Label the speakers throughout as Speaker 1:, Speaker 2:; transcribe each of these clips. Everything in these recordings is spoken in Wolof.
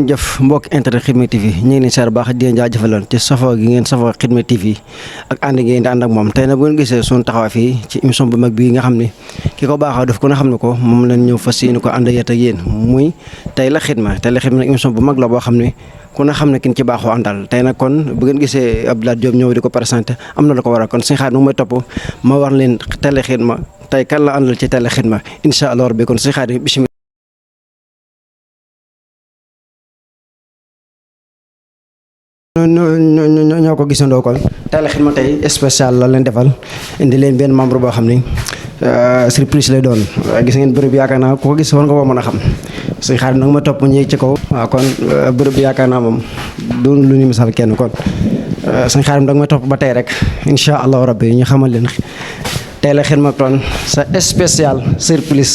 Speaker 1: ngeen jëf mbokk internet Xidma TV ñu ngi leen sar baax di leen jaajëfaloon ci safoo gi ngeen safoo Xidma TV ak ànd ngeen di ànd ak moom tey nag bu ngeen gisee suñu taxawaay fii ci émission bu mag bii nga xam ne ki ko baaxoo def ku ne xam ne ko moom lañ ñëw fas yéene ko ànd ak yéen muy tey la Xidma nag émission bu mag la boo xam ne ku ne xam ne kin ci baaxoo àndal tey nag kon bu ngeen gisee Abdoulaye Diop ñëw di ko présenté am na la ko waral kon suñu xaar nu may topp ma war leen tey Xidma tey kan la àndal ci tey Xidma incha allah rabbi kon suñu xaar bismillah ñoo ko gisandoo kon tey Xidma tey spécial la leen defal indi leen benn membre boo xam ni surprise lay doon gis ngeen bërëb yaakaar naa ku ko gis war nga ko mën a xam suñu xaar nag ma topp ñëw ci kaw waaw kon bërëb yaakaar naa moom doon lu ñu misal kenn kon suñu xaar nag ma topp ba tey rek incha allahu rabbi ñu xamal leen tey Xidma kon sa spécial surprise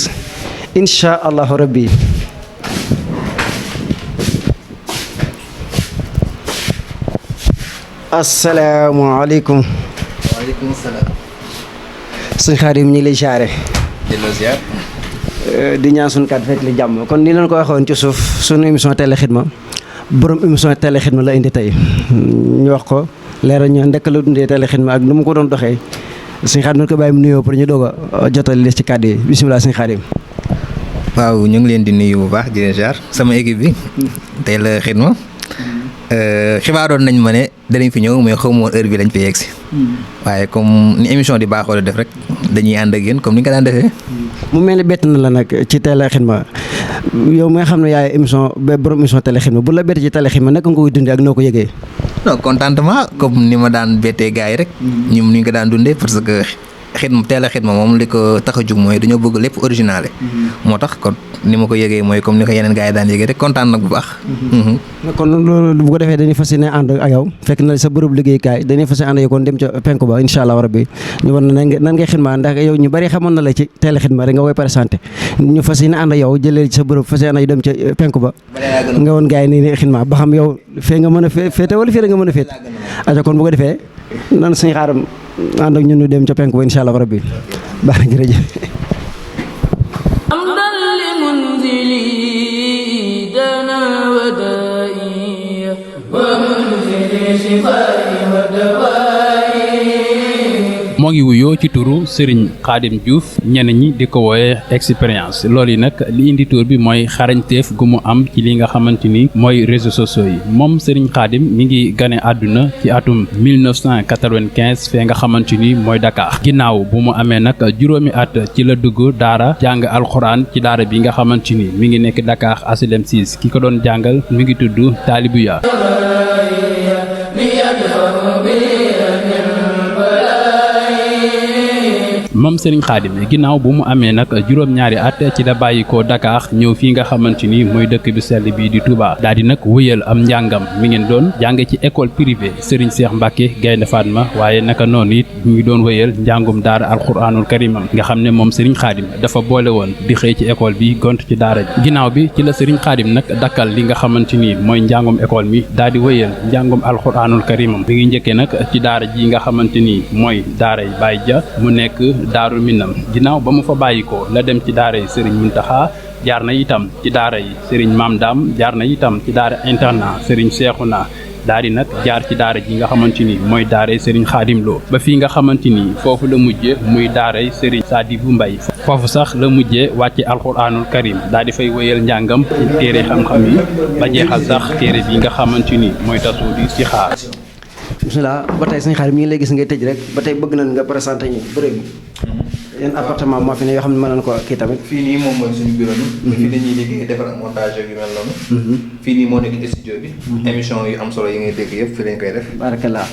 Speaker 1: incha allahu rabbi asalaamaaleykum.
Speaker 2: waaleykum salaam.
Speaker 1: sëñ Xaadim ñu ngi lay jaare.
Speaker 2: delloo ziar.
Speaker 1: di ñaan suñu kàddu fekk li jàmm kon ni leen ko waxoon ci suuf sunu émission Télé Xidma borom émission Télé Xidma la indi tey ñu wax ko leeral ñu ndekk la dundee Télé Xidma ak nu mu ko doon doxee sëñ Xaadim ñu ko bàyyi mu nuyoo pour ñu doog a jotal les ci kàddu yi bisimilah sëñ Xaadim.
Speaker 2: waaw ñu ngi leen di nuyu bu baax di leen ziar sama équipe bi Télé Xidma. xibaaroon nañ ma ne danañ fi ñëw mais xaw ma woon heure bi lañ fi yegg si. waaye comme ni émission di baaxoo la def rek dañuy ànd ak yéen comme ni nga ko daan defee.
Speaker 1: mu mel ni bett na la nag ci Télé Xidma yow mi nga xam ne yaay émission borom émission Télé Xidma bu la bett ci Télé Xidma naka nga koy dundee ak noo ko yëgee.
Speaker 2: non contentement comme ni ma daan bettee gars yi rek. ñun ni ñu ko daan dundee parce que Xidma Télé Xidma moom li ko tax a jug mooy dañoo bëgg lépp original. moo tax kon ni ma ko yëgee mooy comme ni ko yeneen gars yi daan yëgee rek kontaan nag bu baax.
Speaker 1: kon loolu bu ko defee dañuy fas yéene ànd ak yow fekk na sa bërëb liggéeykaay dañuy fas yéene ànd ak yow kon dem ca penku ba incha allah rabbi ñu war na nan ngay Xidma ndax yow ñu bari xamoon na la ci Télé Xidma rek nga koy présenté ñu fas yéene ànd ak yow jëlee ci sa bërëb fas yéene dem ca penku ba nga woon gars yi nii Xidma ba xam yow fee nga mën a féete wala fii nga mën a féete aca kon bu ko defee nan suñu xaaram ànd ak ñun ñu dem ca penku ba incha allah rabbi baax na jërëjëf
Speaker 3: moo ngi wuyoo ci turu Serigne Khadim Diouf ñenn ñi di ko wooye expérience loolu yi nag li indi tur bi mooy xarañteef gu mu am ci li nga xamante ni mooy réseaux sociaux yi moom Serigne Khadim mi ngi gane àdduna ci atum 1995 fee nga xamante ni mooy Dakar ginnaaw bu mu amee nag juróomi at ci la dugg daara jàng alxuraan ci daara bi nga xamante ni mi ngi nekk Dakar HLM 6 ki ko doon jàngal mi ngi tudd Talibuya. moom Serigne Khadim ginnaaw bu mu amee nag juróom-ñaari at ci la bàyyi ko Dakar ñëw fii nga xamante ni mooy dëkk bi sell bii di Touba daal di nag wëyal am njàngam mi ngeen doon jànge ci école privée Serigne Cheikh Mbacke Gaynde Fatma waaye naka noonu it mu ngi doon wëyal njàngum daara alxuraanul karimam nga xam ne moom Serigne Khadim dafa boole woon di xëy ci école bi gont ci daara ji ginnaaw bi ci la Serigne Khadim nag dakkal li nga xamante ni mooy njàngum école mi daal di wëyal njàngum alxuraanul karimam mi ngi njëkkee nag ci daara ji nga xamante ni mooy daara yi Baye Dia mu nekk Daaru Minam ginnaaw ba mu fa bàyyi ko la dem ci daara yi Serigne Muntaxa jaar na itam ci daara yi Serigne Maam Dam jaar na itam ci daara internat Serigne Cheikhouna daal di nag jaar ci daara ji nga xamante ni mooy daara yi Serigne Khadim Lo ba fii nga xamante ni foofu la mujje muy daara yi Serigne Sadibou Mbaye foofu sax la mujjee wàcce alxuraanul karim daal di fay wéyal njàngam ci téere xam-xam yi ba jeexal sax téere bi nga xamante ni mooy Tasawudu si xaar.
Speaker 1: bismillah ba tey sëñ Xaadim mi ngi lay gis ngay tëj rek ba tey bëgg nañ nga présenté ñu bërëb bi yan appartement moo fi ne yoo xam ne mën nañ ko kii tamit
Speaker 2: fii nii moom mooy suñu bureau bi. fii dañuy liggéey defar ak montage yu mel noonu. fii nii moo nekk studio bi. émission yu am solo yi ngay dégg yëpp fii lañ koy def.
Speaker 1: barakallah.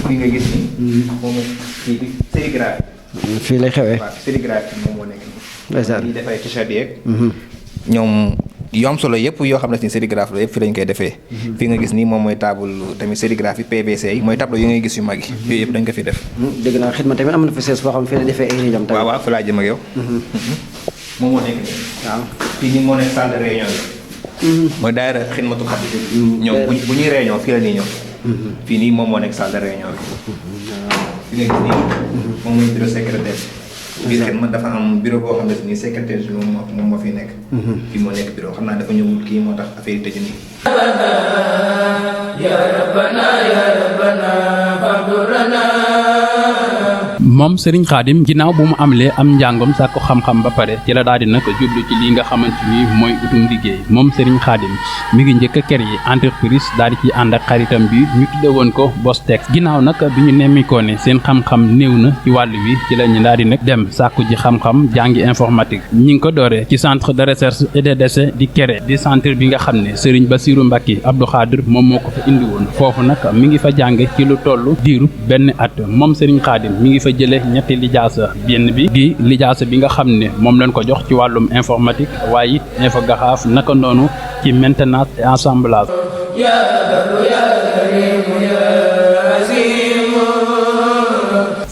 Speaker 2: fii nga gis nii. moom fii di sérigraphie.
Speaker 1: fii lay xewee.
Speaker 2: waaw sérigraphie moom moo nekk nii.
Speaker 1: ndeysaan
Speaker 2: ñuy def ay t-shirt yeeg. ñoom yu am solo yëpp yoo xam ne si sérigraphie la yëpp fi lañ koy defee. fii nga gis nii moom mooy table tamit sérigraphie PVC yi mooy tableau yi ngay gis yu mag yi. yooyu yëpp dañ ko fi def.
Speaker 1: dégg naa Xidma tamit am na fa sees foo xam ne fii la defee ay réunion tamit.
Speaker 2: waaw waaw fa laa jëm ak yow. moom moo nekk nii. waaw fii nii moo nekk salle de réunion bi. mooy daayira Xidmatul Xaadim. ñoom bu ñuy réunion fii la ñuy ñëw. fii nii moom moo nekk salle de réunion bi. fi nga gis nii moom mooy bureau secrétaire. biir xidma dafa am bureau boo xam ne ni secrétaire bi moom moo fi nekk. fii moo nekk bureau xam naa dafa ñëwul kii moo tax affaire yi tëju nii.
Speaker 3: moom Serigne Khadim ginnaaw bu mu amlee am njàngam sàkku xam-xam ba pare ci la daal di nag jublu ci lii nga xamante ni mooy utum liggéey moom Serigne Khadim mi ngi njëkk a créer entreprise daal di ci ànd ak xaritam bi ñu tudde woon ko Bostex ginnaaw nag bi ñu nemmikoo ne seen xam-xam néew na ci wàll wi ci la ñu daal di nag dem sàkku ji xam-xam jàngi informatique ñi ngi ko dooree ci centre de recherche et de décès di Kéré di centre bi nga xam ne Serigne Bassirou Mbacké Abdou Khadir moom moo ko fa indi woon foofu nag mi ngi fa jàng ci lu toll diiru benn at moom Serigne Khadim mi ngi fa jële ñetti lijaasa benn bi di lijaasa bi nga xam ne moom lañ ko jox ci wàllum informatique waaye it infographie naka noonu ci maintenance et assemblage.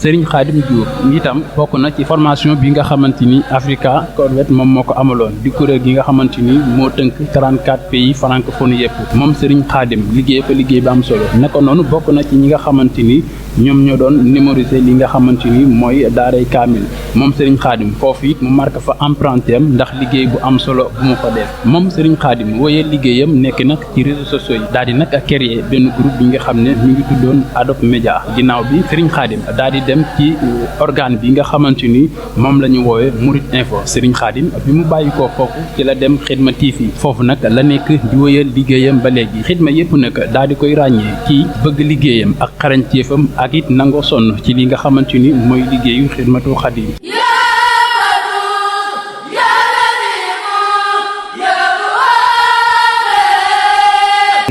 Speaker 3: Serigne Khadim Diouf itam bokk na ci formation bi nga xamante ni Africa Corvette moom moo ko amaloon di kuréel gi nga xamante ni moo tënk 34 pays francophones yëpp moom Serigne Khadim liggéey fa liggéey bi am solo naka noonu bokk na ci ñi nga xamante ni ñoom ñoo doon mémoriser li nga xamante ni mooy daaray kaamil moom Serigne Khadim foofu it mu marqué fa empreinte am ndax liggéey bu am solo bu mu fa def moom Serigne Khadim wooyee liggéeyam nekk nag ci réseaux sociaux yi daal di nag créer benn groupe bi nga xam ne mi ngi tuddoon Adobe Média ginnaaw bi Serigne Khadim daal di dem ci organe bi nga xamante ni moom la ñu woowee Murid Info Serigne Khadim bi mu bàyyi ko foofu ci la dem Xidma TV foofu nag la nekk di wóyal liggéeyam ba léegi xidma yëpp nag daal di koy ràññee ci bëgg liggéeyam ak xarañteefam ak it nangoo sonn ci li nga xamante ni mooy liggéeyu Xidmatul Xadim.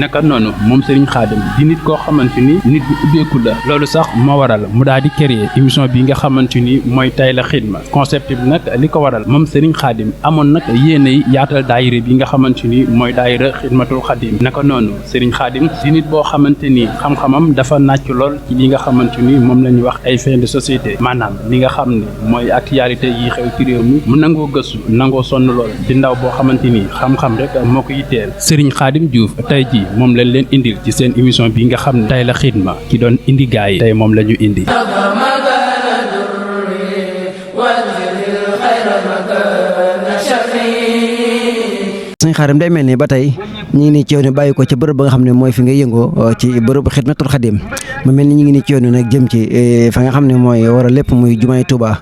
Speaker 3: naka noonu moom Serigne Khadim di nit koo xamante ni nit bu ubbeeku la loolu sax moo waral mu daal di créer émission bi nga xamante ni mooy tay la xidma concept bi nag li ko waral moom Serigne Khadim amoon nag yéenay yaatal daayira bi nga xamante ni mooy daayira Xidmatul Xadim naka noonu Serigne Khadim di nit boo xamante ni xam-xamam dafa nàcc lool ci li nga xamante ni moom la ñuy wax ay fin de société maanaam li nga xam ne mooy actualité yi xew ci réew mi mu nangoo gëstu nangoo sonn lool di ndaw boo xamante ni xam-xam rek moo ko yitteel Serigne Khadim Diouf tey ji moom lañ leen indil ci seen émission bi nga xam ne tay la xidma ki doon indi gaay yi tey moom la ñu indi.
Speaker 1: Serigne Khadim day mel ni ba tey ñu ngi nii ci yoon bàyyi ko ci bërëb ba nga xam ne mooy fi nga yëngoo ci bërëb Xidmatul Xadim mu mel ni ñu ngi nii ci yoon nag jëm ci fa nga xam ne mooy war a lépp muy jumaay Touba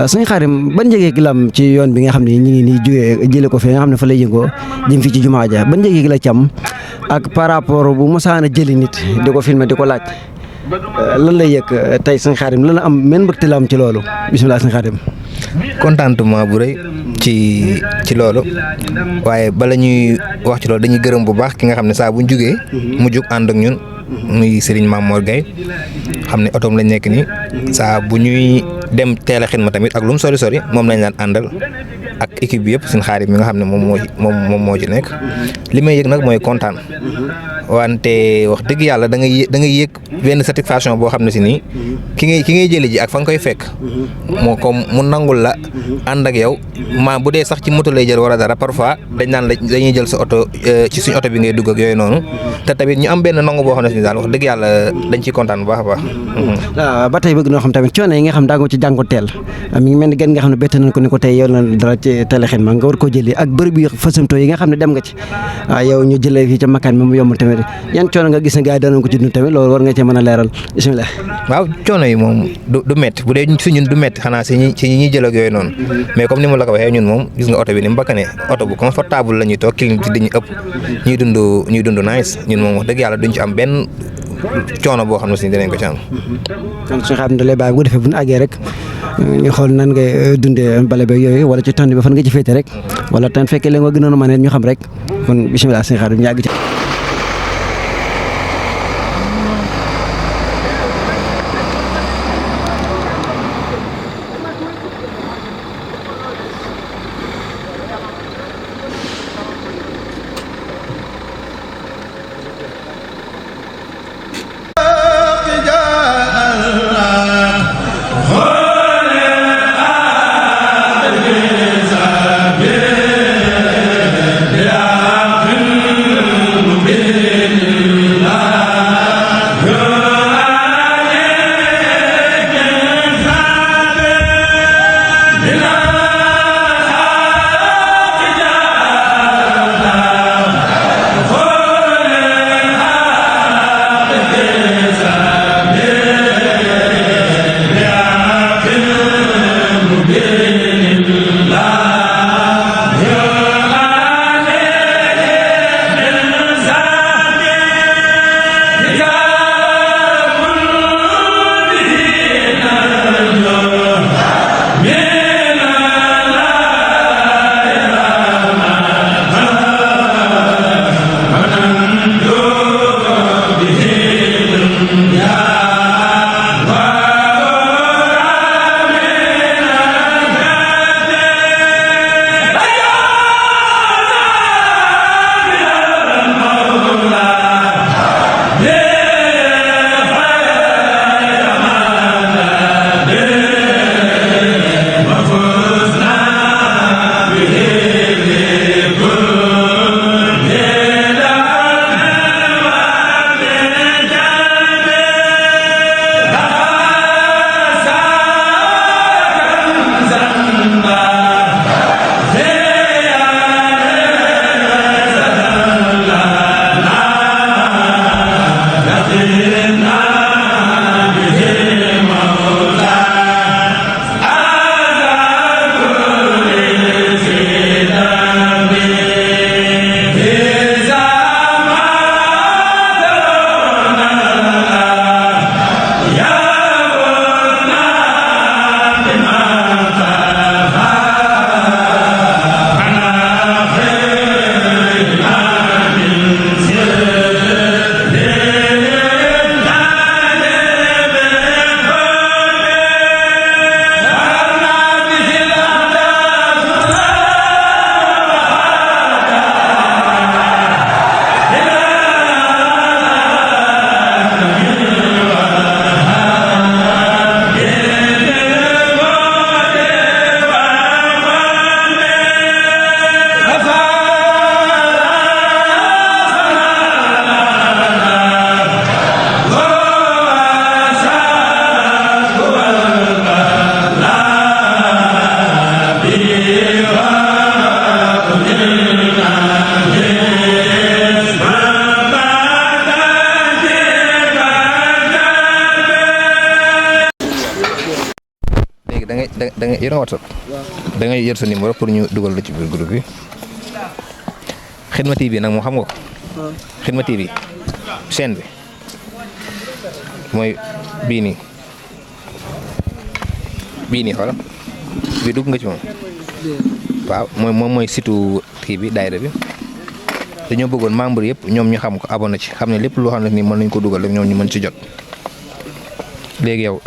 Speaker 1: Serigne Khadim ban njëgee gi la am ci yoon bi nga xam ne ñu ngi nii jógee jëlee ko fi nga xam ne fa lay yëngoo jëm fii ci jumaa ja ban njëgee gi la ci am ak par rapport bu mosaan a jëli nit di ko filmer di ko laaj lan lay yëg tey Serigne Khadim lan la am men mbëgte la am ci loolu bisimilah Serigne Khadim.
Speaker 2: contentement bu rëy ci loolu waaye bala ñuy wax ci loolu dañuy gërëm bu baax ki nga xam ne saa bu ñu jugee mu jug ànd ak ñun muy Serigne Mamour Gueye xam ne otoom lañ nekk nii saa bu ñuy dem teel a xidma tamit ak lu mu sori sori moom lañ daan àndal ak équipe bi yëpp Serigne Khadim mi nga xam ne moom moo ci nekk li may yëg nag mooy kontaan wante wax dëgg yàlla da ngay yëg benn satisfaction boo xam ne si nii ki ngay jëli ji ak fa nga koy fekk moo ko mu nangul la ànd ak yow maa bu dee sax ci moto lay jël wala dara parfois dañ naan la dañuy jël sa oto ci suñu oto bi ngay dugg ak yooyu noonu te tamit ñu am benn nangu boo xam ne si daal wax dëgg yàlla dañ ciy kontaan bu baax a baax.
Speaker 1: ba tey bëgg noo xam tamit coono yi nga xam daa nga ci jànkuwanteel mi ngi mel ni gën nga xam ne bett nañ ko ni ko tey yow la dara ci télé xidma nga war koo jëli ak bërëb yi fasanto yi nga xam ne dem nga ci yow ñu jëlee fii ca makkaan mi mu yomb tamit yan coono nga gis ne gars yi danañ ko ci dund tamit loolu war nga cee mën a leeral bisimilah.
Speaker 2: waaw coono yi moom du métti bu dee si ñun du métti xanaa si ñi jël ak yooyu noonu mais comme ni ma la ko waxee ñun moom gis nga oto bi ni mu bakkanee oto bu confortable la ñuy toog clim ci dañuy ëpp ñuy dund nice ñun moom wax dëgg yàlla duñ ci am benn coono boo xam ne si dinañ ko ci am.
Speaker 1: kon suñu xam ne da lay bàyyi bu defee bu ñu àggee rek ñu xool nan ngay dundee bale beeg yooyu wala ci tànn bi fan nga ci féete rek wala tan fekkee la nga gënoon a mën ñu xam rek kon bisimilah suñu xaar ñu àgg ci.
Speaker 2: da ngay yor WhatsApp da ngay yor sa numéro pour ñu dugal la ci biir groupe bi Xidma TV nag moom xam nga ko. Xidma TV chaîne bi mooy bii nii xoolal bii dugg nga ci moom. waaw moom mooy surtout kii bi daayira bi dañoo bëggoon membre yëpp ñoom ñu xam ko abonné ci xam ne lépp loo xam ne nii mën nañ ko dugal rek ñoom ñu mën ci jot. léegi yow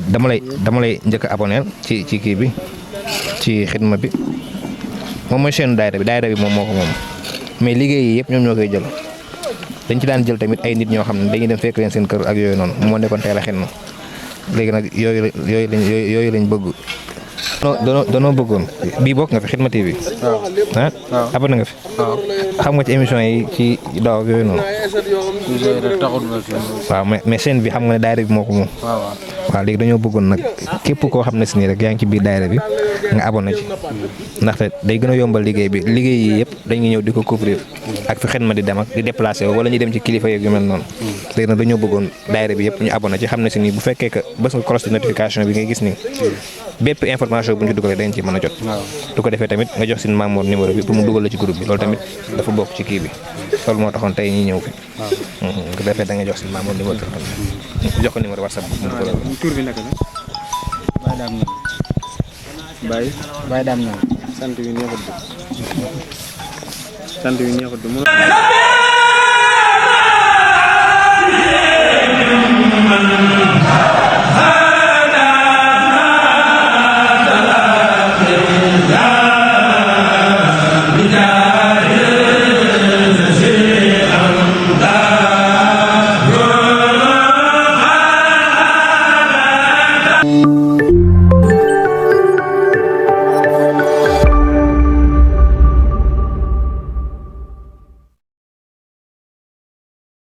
Speaker 2: dama lay njëkk a abonné ci kii bi ci Xidma bi moom mooy chaîne daayira bi moom moo ko moom mais liggéey yi yëpp ñoom ñoo koy jël dañ ci daan jël tamit ay nit ñoo xam ne dañuy dem fekk leen seen kër ak yooyu noonu moo nekkoon teel a Xidma léegi nag yooyu lañ bëgg. danoo bëggoon bii bokk nga fi Xidma TV. waaw abonné nga fi. xam nga ci émission yi ci daaw ak yooyu noonu. waaw mais chaîne bi xam nga ne daayira bi moo ko moom. waaw léegi dañoo bëggoon nag képp koo xam ne si nii rek yaa ngi ci biir daayira bi nga abonné ci ndaxte day gën a yombal liggéey bi liggéey yi yëpp dañuy ñëw di ko couvrir ak fi Xidma di dem ak di déplacé wala ñu dem ci kilifa yeeg yu mel noonu. léegi nag dañoo bëggoon daayira bi yëpp ñu abonné ci xam ne si nii bu fekkee que bës nga cloche de notification bi ngay gis nii bépp information bu ñu dugalee dañ ci mën a jot. du ko defee tamit nga jox seen Mamour numéro bi pour mu dugal la ci groupe bi loolu tamit dafa bokk ci kii bi loolu moo taxoon tey ñi ñëw fi. bu ko defee da nga jox seen Mamour numéro jox ko numéro WhatsApp bi mu dugal la.
Speaker 4: tur bi naka la. Baye Dame Niang. sant wi neexut de.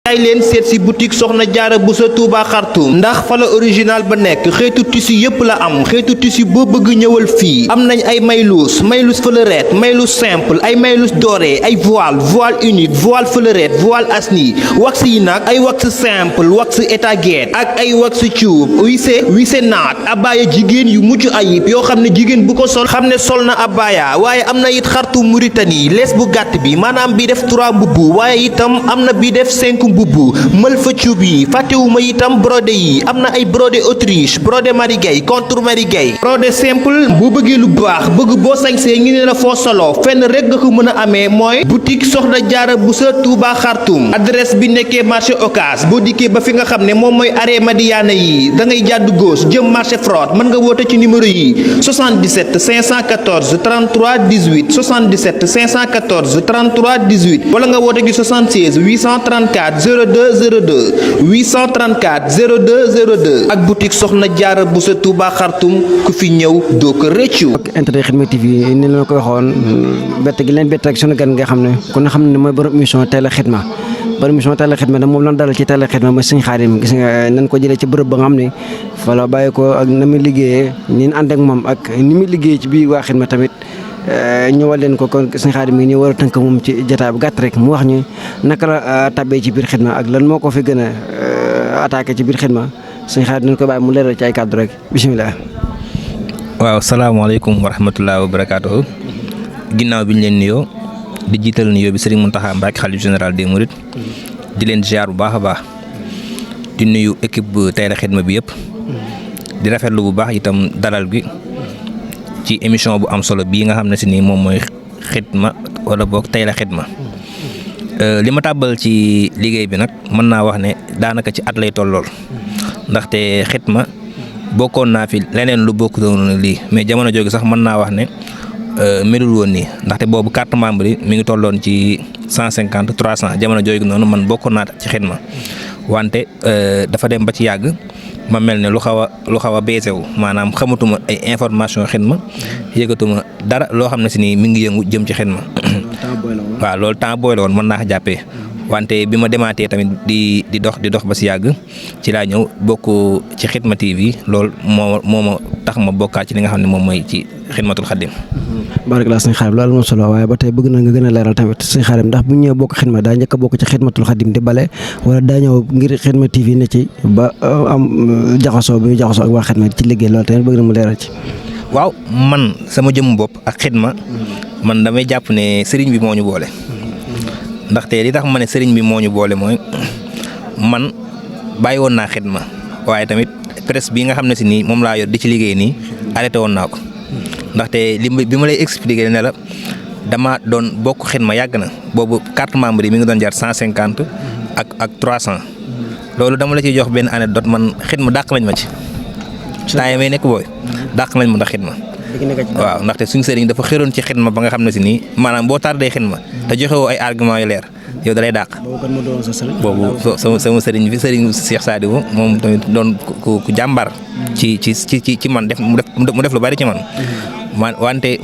Speaker 5: ay leen seet si boutique Soxna Jaara Buso Touba Xartum ndax fa la original ba nekk xeetu tissu yépp la am xeetu tissu boo bëgg ñëwal fii am nañ ay maylus fleurette maylus simple ay maylus doré ay voile unique voile fleurette voile asni wax yi nag ay wax simple wax étaguette ak ay wax cuub wissé naat abaya jigéen yu mucc ayib yoo xam ne jigéen bu ko sol xam ne sol na abaya waaye am na it xartu Mauritanie lees bu gàtt bi maanaam bi def 3 mbubb waaye itam am na bi def 5 mbubb mël fa cuub yi fàttewuma itam brodé yi am na ay brodé Autriche brodé marigay contre marigay brodé simple boo bëggee lu baax bëgg boo sañsee ngi ne la foo solo fenn rek nga ko mën a amee mooy boutique Soxna Jaara Buso Touba Xartum adresse bi nekkee marché Ocass boo dikkee ba fi nga xam ne moom mooy arrêt Madiana yi da ngay jàdd gauche jëm marché Frott mën nga woote ci numéro yi 77 514 33 18 77 514 33 18 wala nga woote ci 76 834 02 02 834 02 02 ak boutique Soxna Jaara Buso Touba Xartum ku fi ñëw doo ko rëccu.
Speaker 1: internet Xidma TV ni la ko waxoon bett gi leen bett ak sunu gan nga xam ne kon xam ne mooy borom émission Teel a Xidma borom émission Teel a Xidma nag moom lan dalal ci Teel a Xidma mooy Sëñ Xaadim gis nga nan ko jëlee ci bërëb ba nga xam ne fa la bàyyi ko ak na muy liggéeyee ni ñu ànd ak moom ak ni muy liggéey ci biir waa Xidma tamit ñëwal leen ko kon Sëñ Xaadim mi ñu war a tënk moom ci jotaay bu gàtt rek mu wax ñu naka la tabbee ci biir Xidma ak lan moo ko fi gën a attaqué ci biir Xidma Sëñ Xaadim nañ ko bàyyi mu leeral ci ay kàddu rek bisimilah.
Speaker 2: waaw salaamaaleykum wa rahmatulah wa barakaatuhu ginnaaw bi ñu leen nuyoo di jiital nuyoo bi Serigne Mountakha Mbacké xalif général des Mourides di leen ziar bu baax a baax di nuyu équipe bu Teel a Xidma bi yëpp di rafetlu bu baax itam dalal gi ci émission bu am solo bii nga xam ne si nii moom mooy Xidma wala boog Teel a Xidma li ma tàbbal ci liggéey bi nag mën naa wax ne daanaka ci at lay tollool ndaxte Xidma bokkoon naa fi leneen lu bokk doon lii mais jamono jooju sax mën naa wax ne melul woon nii ndaxte boobu carte membre yi mi ngi tolloon ci 150 300 jamono jooju noonu man bokkoon naa ci Xidma wante dafa dem ba ci yàgg ma mel ne lu xaw a baissé wu maanaam xamatuma ay information Xidma yëgatuma dara loo xam ne si nii mi ngi yëngu jëm ci Xidma waaw loolu temps booy la woon mën naa ko jàppee wante bi ma demaatee tamit di dox ba si yàgg ci laa ñëw bokk ci Xidma TV loolu moo ma tax ma bokkaat ci li nga xam ne moom mooy ci Xidmatul Xadim.
Speaker 1: barakallah sëñ Xaadim loolu moom solo waaye ba tey bëgg na nga gën a leeral tamit sëñ Xaadim ndax bu ñu ñëwee bokk xidma daa njëkk a bokk ci Xidmatul Xadim di bale wala daa ñëw ngir Xidma TV ne ci ba am jaxasoo bi ñu jaxasoo ak waa xidma ci liggéey loolu tamit bëgg na mu leeral ci.
Speaker 2: waaw man sama jëmm bopp ak xidma man damay jàpp ne sëriñ bi moo ñu boole ndaxte li tax ma ne sëriñ bi moo ñu boole mooy man bàyyi woon naa xidma waaye tamit presse bi nga xam ne si nii moom laa yor di ci liggéey nii arrêté woon naa ko ndaxte bi ma lay expliquer ne la dama doon bokk xidma yàgg na boobu carte membre yi mi ngi doon jar 150 ak 300 loolu dama la ciy jox benn anecdote man xidma dàq lañ ma ci. temps yi may nekk booy dàq nañ ma ndax xidma waaw ndaxte suñu sëriñ dafa xëroon ci xidma ba nga xam ne si nii maanaam boo tardee xidma te joxewoo ay argument yu leer yow dalay dàq. boobu sama sëriñ bi sëriñ Cheikh Sadibou moom tamit doon ku jàmbar ci man mu def lu bari ci man wante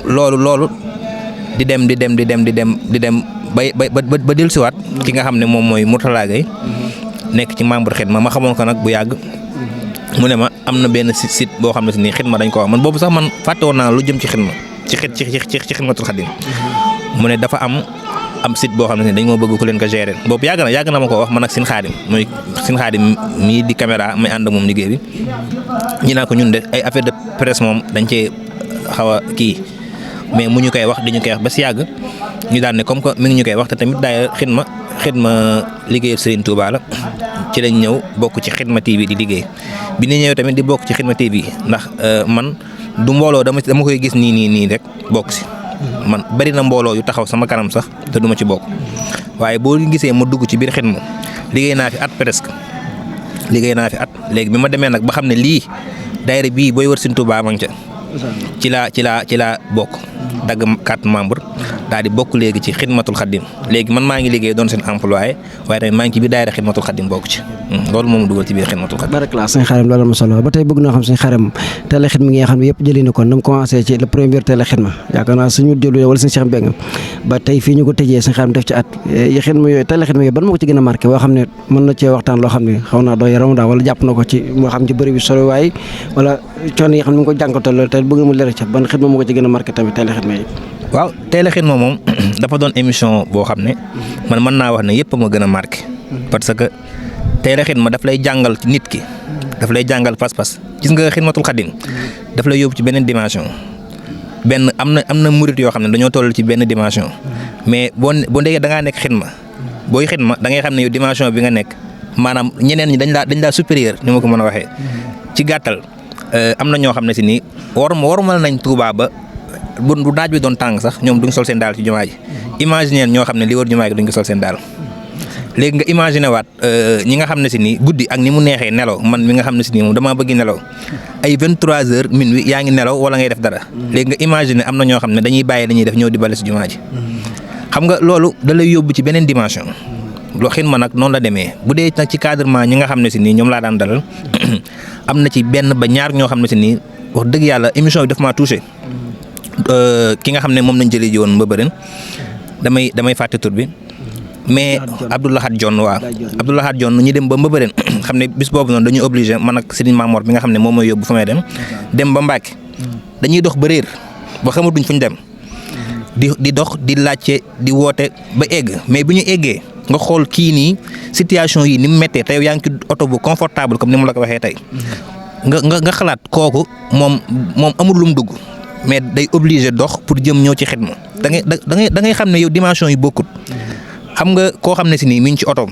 Speaker 2: loolu di dem ba dellusiwaat ki nga xam ne moom mooy Mourtala Gueye nekk ci membre xidma ma xamoon ko nag bu yàgg mu ne ma am na benn site boo xam ne si nii xidma dañ ko wax man boobu sax man fàtte woon naa lu jëm ci xidma ci Xidmatul Xadim mu ne dafa am site boo xam ne dañ moo bëgg ku leen ko gérer boobu yàgg na ma ko wax man ak Sine Xaadim muy Sine Xaadim mii di caméra may ànd ak moom liggéey bi ñu naa ko ñun de ay affaire de presse moom dañ cee xaw a kii mais mu ñu koy wax dañu koy wax ba si yàgg ñu daan ne comme que mi ngi ñu koy wax te tamit daay xidma liggéeyal Serigne Touba la ci lañ ñëw bokk ci Xidma TV di liggéey bi ñu ñëw tamit di bokk ci Xidma TV ndax man du mbooloo dama koy gis nii rek bokk si man bari na mbooloo yu taxaw sama kanam sax te duma ci bokk waaye boo gisee ma dugg ci biir xidma liggéey naa fi at presque léegi bi ma demee nag ba xam ne lii daayira bii booy wër Serigne Touba ma ngi ca ci laa bokk dagg carte membre daal di bokk léegi ci Xidmatul Xadim léegi man maa ngi liggéey doon seen employé waaye tamit maa ngi ci biir daayira Xidmatul Xadim bokk ci loolu moom dugal ci biir Xidmatul Xadim.
Speaker 1: barakallah sëñ Xaadim loolu am solo ba tey bëgg naa xam sëñ Xaadim télé xidma gi nga xam ne yëpp jëlee na ko nam commencé ci le premier télé xidma yaakaar naa suñu jëlu wala sëñ Cheikh Mbeng ba tey fii ñu ko tëjee sëñ Xaadim def ci at yi xidma yooyu télé xidma yooyu ban moo ko ci gën a marqué boo xam ne mën na cee waxtaan loo xam ne xaw naa doo yaram daal wala jàpp na ko ci moo xam ci bëri bi solo waaye wala coono yi xam ne mu ngi ko jànkoontal te bëgg mu leer ci ban xidma moo ko ci gën a marqué tamit télé xidma yi.
Speaker 2: waaw télé xidma moom dafa doon émission boo xam ne man mën naa wax ne yëpp ma gën a marqué parce que télé xidma daf lay jàngal ci nit ki daf lay jàngal pas-pas gis nga Xidmatul Xadim daf lay yóbbu ci beneen dimension benn am na murit yoo xam ne dañoo toll ci benn dimension mais boo ndegee da ngaa nekk xidma booy xidma da ngay xam ne yow dimension bi nga nekk maanaam ñeneen ñi dañ laa supérieur ni ma ko mën a waxee ci gàttal am na ñoo xam ne si nii warumal nañ Tuubaa ba bu naaj bi doon tàng sax ñoom duñ sol seen daal ci jumaa ji imaginer ñoo xam ne li wër jumaa ji duñ ko sol seen daal léegi nga imaginer waat ñi nga xam ne si nii guddi ak ni mu neexee nelaw man mi nga xam ne si nii moom damaa bëgg nelaw ay 23h minuit yaa ngi nelaw wala ngay def dara léegi nga imaginer am na ñoo xam ne dañuy bàyyi dañuy def ñëw di bale si jumaa ji xam nga loolu da lay yóbbu ci beneen dimension loo xidma nag noonu la demee bu dee nag ci cadrement ñi nga xam ne si nii ñoom laa daan dalal am na ci benn ba ñaar ñoo xam ne si nii wax dëgg yàlla émission bi daf maa touché ki nga xam ne moom lañ jëlee ji woon Mbëbëreen damay fàtte tur bi mais Abdoulahat Dione waaw Abdoulahat Dione ñu dem ba Mbëbëreen xam ne bis boobu noonu dañuy obligé man ak Serigne Mamor bi nga xam ne moom mooy yóbbu fa may dem ba Mbàkke dañuy dox ba réer ba xamatuñ fu ñu dem di dox di laajte di woote ba egg mais bu ñu eggee nga xool kii nii situation yi ni mu méttee te yow yaa ngi ci oto bu confortable comme ni mu la ko waxee tey nga xalaat kooku moom amul lu mu dugg mais day obligé dox pour jëm ñëw ci xidma da ngay xam ne yow dimension yi bokkut xam nga koo xam ne si nii mi ngi ci oto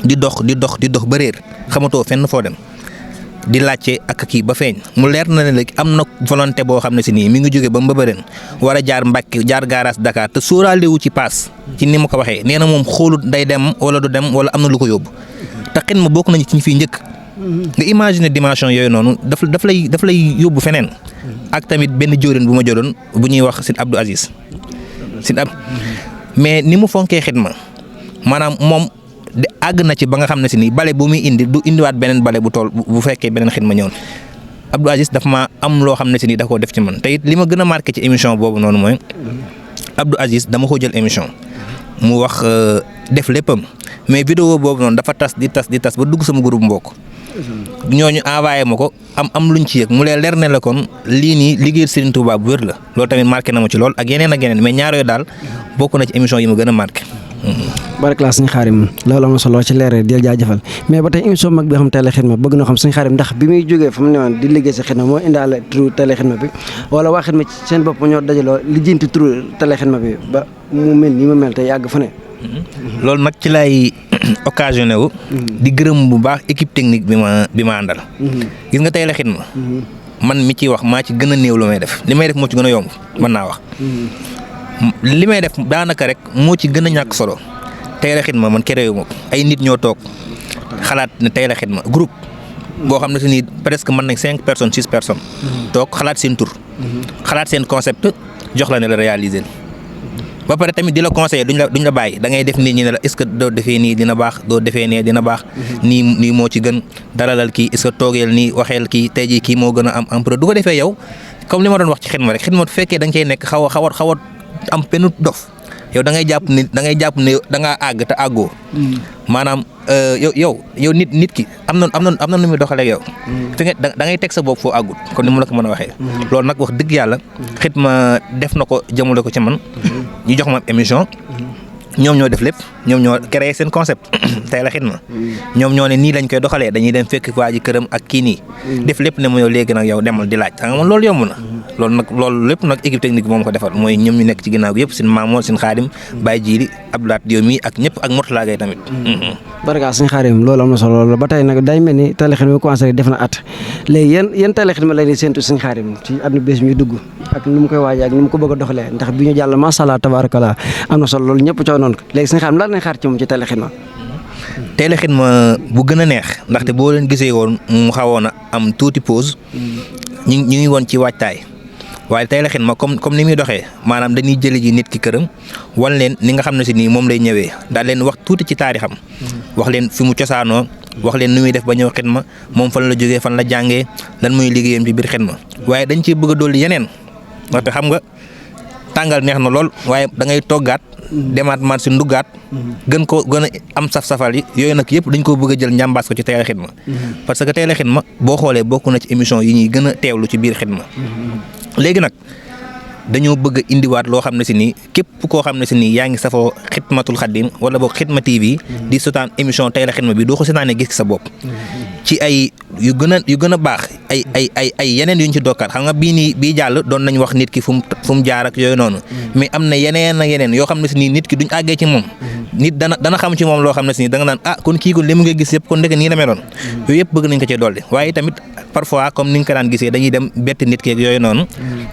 Speaker 2: di dox ba réer xamatoo fenn foo dem di laajte ak kii ba feeñ mu leer na ne léegi am na volonté boo xam ne si nii mi ngi jóge ba Mbëbëreen war a jaar Mbàkke jaar garage Dakar te sóoraale wu ci paas ci ni ma ko waxee nee na moom xoolut day dem wala du dem wala am na lu ko yóbbu te xidma bokk nañu ci ñu fiy njëkk nga imaginer dimension yooyu noonu daf lay yóbbu feneen ak tamit benn jóorin bu ma jëloon bu ñuy wax Sine Abdou Aziz mais ni mu fonkee xidma maanaam moom de àgg na ci ba nga xam ne si nii bale bu muy indi du indiwaat beneen bale bu tool bu fekkee beneen xidma ñëw Abdou Aziz daf ma am loo xam ne si nii da koo def ci man te it li ma gën a marqué ci émission boobu noonu mooy Abdou Aziz dama ko jël émission mu wax def léppam mais vidéo boobu noonu dafa tas di tas ba dugg sama groupe mbokk ñooñu envoyé ma ko am luñ ci yëg mu leen leer ne la kon lii nii liggéey Serigne Touba bu wér la loolu tamit marqué na ma ci lool ak yeneen mais ñaar yooyu daal bokk na ci émission yi ma gën a marqué.
Speaker 1: Barakallah Sëñ Xaadim loolu am na solo ci leeral di jaajëfal mais ba tey émission mag bi xam Télé Xidma bëgg na xam Sëñ Xaadim ndax bi muy jógee fa mu ne woon di liggéey si xidma moo indaale turu Télé Xidma bi wala waa xidma ci seen bopp ñoo dajaloo lijjanti turu Télé Xidma bi ba mu mel ni mu mel te yàgg fu ne.
Speaker 2: loolu nag ci lay occasionné wu. di gërëm bu baax équipe technique bi ma àndal. gis nga Télé Xidma man mi ciy wax maa ci gën a néew lu may def li may def moo ci gën a yomb mën naa wax. li may def daanaka rek moo ci gën a ñàkk solo Télé Xidma man créé wu ma ko ay nit ñoo toog xalaat ne Télé Xidma groupe boo xam ne si nii presque mën nañ 5 personnes 6 personnes. toog xalaat seen tur. xalaat seen concept jox la ne la réaliser. ba pare tamit di la conseiller duñ la bàyyi da ngay def nit ñi ne la est-ce que doo defee nii dina baax doo defee nee dina baax. nii moo ci gën dalalal kii est-ce que toogeel nii waxeel kii tey jii kii moo gën a am pro du ko defee yow comme li ma doon wax ci xidma rek xidma bu fekkee da nga cay nekk xaw a am penn dof yow da ngay jàpp ne da ngaa àgg te àggoo. maanaam yow nit ki am na nu muy doxalee yow. fi nga da ngay teg sa bopp foo àggut kon ni mu la ko mën a waxee. loolu nag wax dëgg yàlla xidma def na ko jëmale ko ci man. ñu jox ma émission. ñoom ñoo def lépp ñoom ñoo créé seen concept Télé Xidma ñoom ñoo ne nii lañ koy doxalee dañuy dem fekk waa ji këram ak kii nii def lépp ne ma yow léegi nag yow demal di laaj xam nga man loolu yomb na loolu lépp nag équipe technique bi moom ko defal mooy ñoom ñu nekk ci ginnaaw bi yëpp seen Maamoor seen Xaadim Baye Jiili Abdoulaat Diop mi ak ñëpp ak Mourtala Gaye tamit.
Speaker 1: Baraka Sëñ Xaadim loolu am na solo loolu ba tey nag day mel ni Télé Xidma commencé def na at léegi yéen Télé Xidma lay séentu Sëñ Xaadim ci at mi bés mi dugg ak ni mu koy waajee ak ni mu ko bëgg a doxalee ndax bi ñu jàll macha allah tabarakallah am na solo loolu ñëpp coow noonu ko léegi Sëñ Xaadim lan lañ xaar ci moom ci Télé Xidma.
Speaker 2: Télé Xidma bu gën a neex ndaxte boo leen gisee woon mu xawoon a am tuuti pause ñu ngi woon ci waajtaay waaye Télé Xidma comme ni muy doxee maanaam dañuy jëli ji nit ki këram wan leen ni nga xam ne si nii moom lay ñëwee daal leen wax tuuti ci taarixam wax leen fi mu cosaanoo wax leen nu muy def ba ñëw xidma moom fan la jógee fan la jàngee lan muy liggéeyam ci biir xidma waaye dañ ciy bëgg a dolli yeneen ndaxte xam nga tàngal neex na lool waaye da ngay toggaat demaat man si nduggaat gën a am saf-safal yi yooyu nag yëpp dañ ko bëgg a jël njàmbaas ko ci Télé Xidma parce que Télé Xidma boo xoolee bokk na ci émission yi ñuy gën a teewlu ci biir xidma léegi nag dañoo bëgg a indiwaat loo xam ne si nii képp koo xam ne si nii yaa ngi safoo Xidmatul Xadim wala boog Xidma TV di seetaan émission Télé Xidma bi doo ko seetaanee gis sa bopp ci ay yu gën a baax ay yeneen yuñ ci dokkaat xam nga bii jàll doon nañ wax nit ki fu mu jaar ak yooyu noonu mais am na yeneen ak yeneen yoo xam ne si nii nit ki duñ àggee ci moom nit dana xam ci moom loo xam ne si nii da nga naan kon kii ko li mu nga gis yëpp kon ndeke nii la meloon yooyu yëpp bëgg nañ ko ci dolli waaye tamit parfois comme ni nga ko daan gisee dañuy dem bett nit keeg yooyu noonu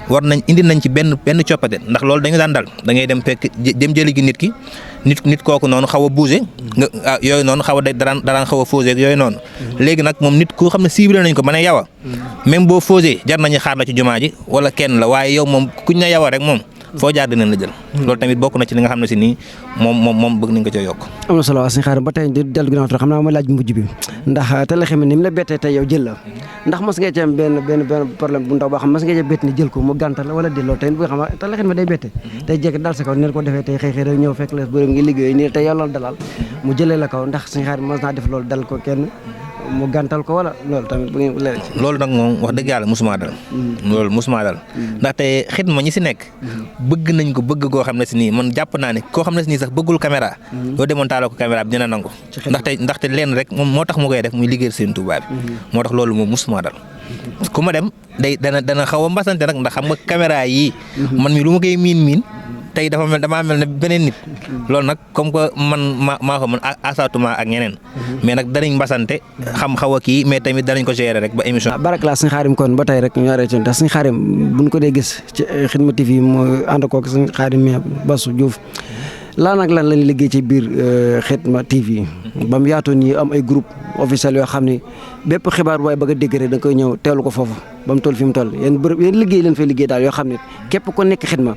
Speaker 2: war nañ indi nañ ci benn coppate ndax loolu dañu daan dal da ngay dem fekk dem jëli gi nit kooku noonu xaw a bougé nga yooyu noonu xaw a daraan xaw a fausé yooyu noonu léegi nag moom nit koo xam ne ciblé nañ ko ba ne yow même boo fausé jar nañu xaar la ci jumaa ji wala kenn la waaye yow moom kuñ na yow rek moom foo jaar dinañ la jël loolu tamit bokk na ci li nga xam ne si nii moom bëgg nañ ko ci yokk.
Speaker 1: am na solo Sëñ Xaadim ba tey di dellu ginnaaw xam naa ma laaj mujj bi ndax Télé Xidma ni mu la bettee tey yow jël la ndax mos nga ci am benn problème bu ndaw boo xam mos nga ci bett ni jël ko mu gàntal la wala di loolu tey bu nga xam Télé Xidma day bette tey jekk dal sa kaw neen ko defee tey xëy rek ñëw fekk la bërëm ngi liggéey nii tey yow loolu dalal mu jëlee la kaw ndax Sëñ Xaadim mos naa def loolu dal ko kenn mu gàntal ko wala loolu tamit bu ngeen leer ci
Speaker 2: loolu nag moom wax dëgg yàlla musuma dal loolu musuma dal ndaxte xidma ñi si nekk bëgg nañ ko bëgg goo xam ne si nii man jàpp naa ne koo xam ne si nii sax bëggul caméra yoo demoon taala ko caméra bi dina nangu ndaxte leen rek moom moo tax mu koy def muy liggéeyal Sëriñ Tuubaa bi moo tax loolu moom musuma dal ku ma dem dana xaw a mbasante nag ndax xam nga caméra yi man mi lu ma koy miin tey damaa mel ne beneen nit loolu nag comme que man maa ko mën asatuma ak ñeneen mais nag danañ mbasante xam xaw a kii mais tamit danañ ko gérer rek ba émission.
Speaker 1: Barakallah Sëñ Xaadim kon ba tey rek ñu arrêté ndax Sëñ Xaadim buñ ko dee gis ci Xidma TV mooy ànd koog Sëñ Xaadim mi Basu Diouf lan lañ liggéey ci biir Xidma TV ba mu yaatoo nii am ay groupe officiel yoo xam ni bépp xibaar waaye bëgg a dégg rek da nga koy ñëw teelu ko foofu ba mu toll fi mu toll yéen liggéey leen fay liggéey daal yoo xam ne képp ko nekk Xidma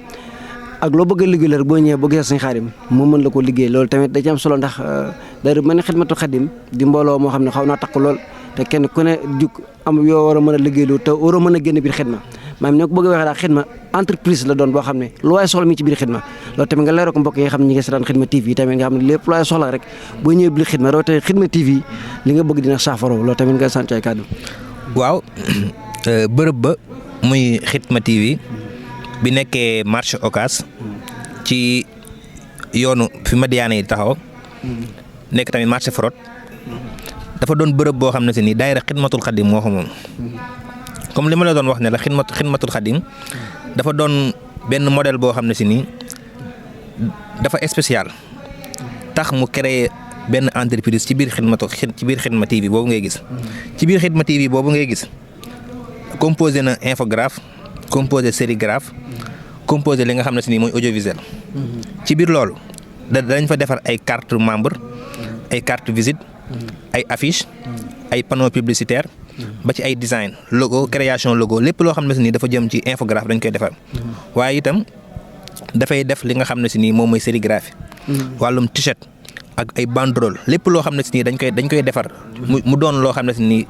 Speaker 1: ak loo bëgg a liggéey la rek boo ñëwee boo gisee Sëñ Xaadim moo mën la ko liggéey loolu tamit da ci am solo ndax day mel ni Xidmatul Xadim di mbooloo moo xam ne xaw naa takk lool te kenn ku ne jug am yoo war a mën a liggéeyloo te war a mën a génn biir xidma maanaam ñoo ko bëgg a waxee daal xidma entreprise la doon boo xam ne lu waay soxla mi ci biir xidma loolu tamit nga leeroo ko mbokk yi nga xam ne ñi ngi seetaan xidma TV tamit nga xam ne lépp lu waay soxla rek boo ñëwee biir xidma rawatina xidma TV li nga bëgg dina saafara loolu tamit nga sant ay kàddu.
Speaker 2: waaw bërëb ba muy xidma TV bi nekkee marché Ocass ci yoonu fi Madiana yi taxaw nekk tamit marché Frott dafa doon bërëb boo xam ne si ni daayira xidmatul xadim moo ko moom comme li ma la doon wax ne la xidmatul xadim dafa doon benn modèle boo xam ne si nii dafa spécial tax mu créé benn entreprise ci biir xidma TV boobu ngay gis ci biir xidma TV boobu ngay gis composé na infographe composé sérigraphe composé li nga xam ne si nii mooy audiovisuel ci biir loolu dañ fa defar ay carte membre ay carte visite ay affiche ay panneau publicitaire ba ci ay design logo création logo lépp loo xam ne si nii dafa jëm ci infographe dañ koy defar waaye itam dafay def li nga xam ne si nii moom mooy sérigraphie wàllum t-shirt ak ay banderole lépp loo xam ne si nii dañ koy defar mu doon loo xam ne si nii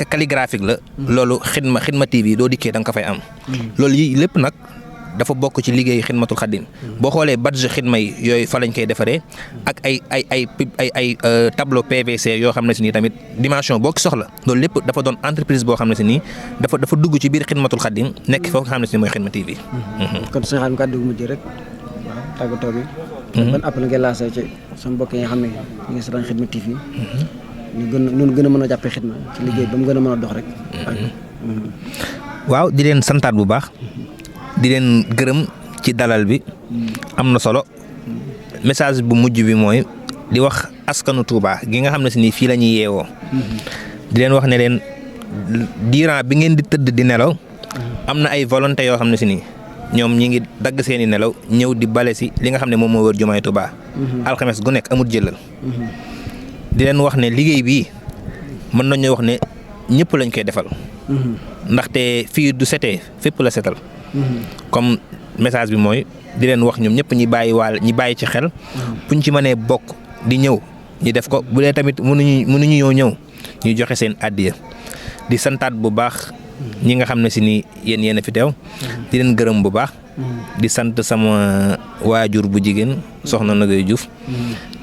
Speaker 2: calligraphique la loolu xidma TV doo dikkee da nga ko fay am loolu yi lépp nag dafa bokk ci liggéey xidmatul xadim boo xoolee badge xidma yi yooyu fa lañ koy defaree ak ay tableau PVC yoo xam ne si nii tamit dimension boo ko soxla loolu lépp dafa doon entreprise boo xam ne si nii dafa dugg ci biir xidmatul xadim nekk foofu nga xam ne si nii mooy xidma TV.
Speaker 1: kon sëñ Xaadim kàddu gu mujj rek waaw tàggatoo bi. ban appel ngeen lancé ci sama mbokk yi nga xam ne ñu ngi seetaan xidma TV. ñu gën a mën a jàppee xidma ci liggéey ba mu gën a mën a dox rek.
Speaker 2: waaw di leen santaat bu baax. di leen gërëm ci dalal bi am na solo message bu mujj bi mooy di wax askanu Touba gi nga xam ne si nii fii la ñuy yeewoo di leen wax ne leen diiran bi ngeen di tëdd di nelaw am na ay volonté yoo xam ne si nii ñoom ñi ngi dagg seeni nelaw ñëw di bale si li nga xam ne moom moo wër jumaay Touba alxames gu nekk amut jëlal di leen wax ne liggéey bii mën nañu wax ne ñëpp lañ koy defal ndaxte fii du setee fépp la setal comme message bi mooy di leen wax ñoom ñëpp ñi bàyyi ci xel buñ ci mënee bokk di ñëw ñu def ko bu dee tamit mënuñu ñëw ñu joxe seen àddiya di santaat bu baax ñi nga xam ne si ni yéen a fi teew di leen gërëm bu baax di sant sama waajur bu jigéen soxna Nagay Diouf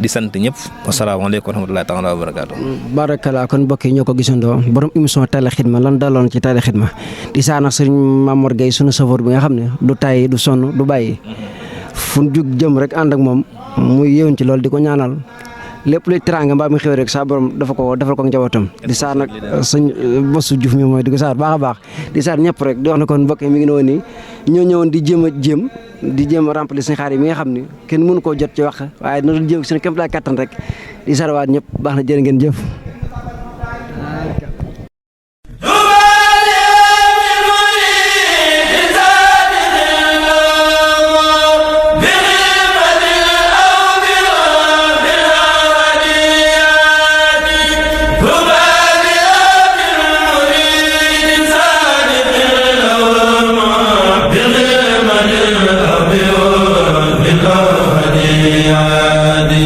Speaker 2: di sant ñëpp wasalaamaaleykum wa rahmatullahi taala wa barakaatu.
Speaker 1: Barakala kon mbokk yi ñoo ko gisandoo borom émission Télé Xidma lan daloon ci Télé Xidma di saa nag sëriñ Mamor Gueye sunu chauffeur bi nga xam ne du tàyyi du sonn du bàyyi fu ñu jug jëm rek ànd ak moom muy yéwén ci loolu di ko ñaanal lépp luy teraanga mbaa mi xew rek saa borom defal ko njabootam di saar nag sëñ Bosu Diouf mi mooy di ko saar baax a baax di saar ñëpp rek di wax ne kon mbokk mi ngi ne woon nii ñoo ñëwoon di jéem a remplir sëñ Xaadim mi nga xam ne kenn mënu koo jot ci wax waaye na doon jéem suñu kéem lay kattan rek di saar waat ñëpp baax na jërë ngeen jëf.
Speaker 6: Billah